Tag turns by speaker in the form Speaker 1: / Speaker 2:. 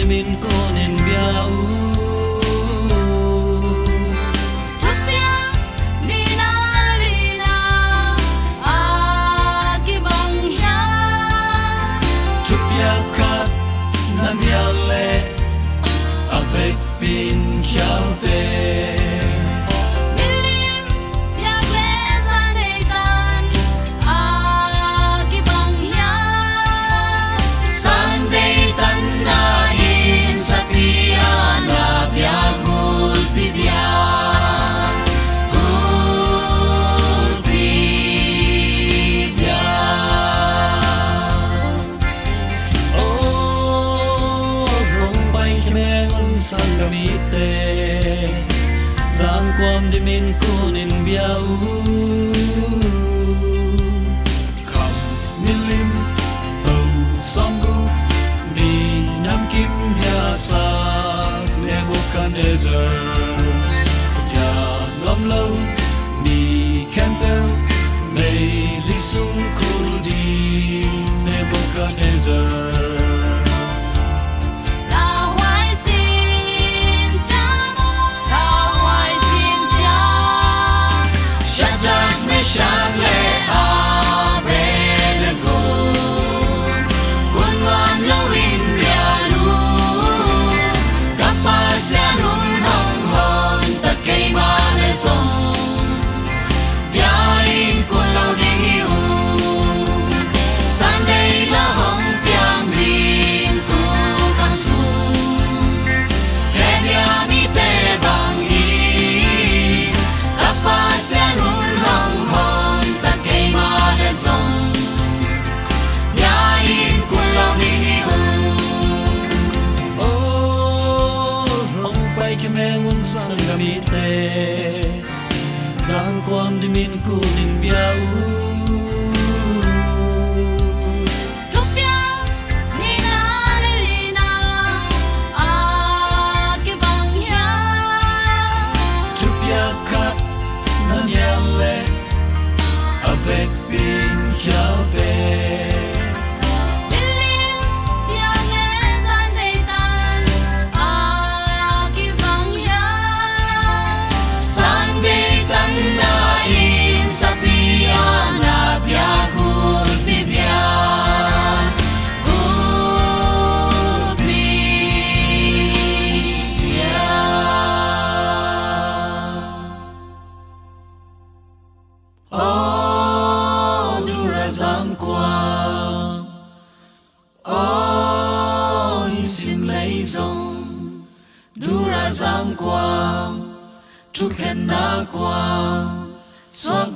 Speaker 1: di min konin biau avec pin khiaute
Speaker 2: milim yak le sanei tan a ki bang ya
Speaker 1: Sunday tan na in sa piana biagul bibia gul bibia oh rong bay khmeng sang gamite giang quam di min kunin biau kham milim tông sambu ni nam kim ya sa Nebuchadnezzar ya nom lâu ni campbell nay li sung kul di Nebuchadnezzar mengun sang gamite giang quam di min kunin biau
Speaker 2: tupia ni na lina a ki bang ya
Speaker 1: tupia kat na nyale avec pin khiaute giang quang oh sim lấy dòng đura giang quang chúc khen na quang xót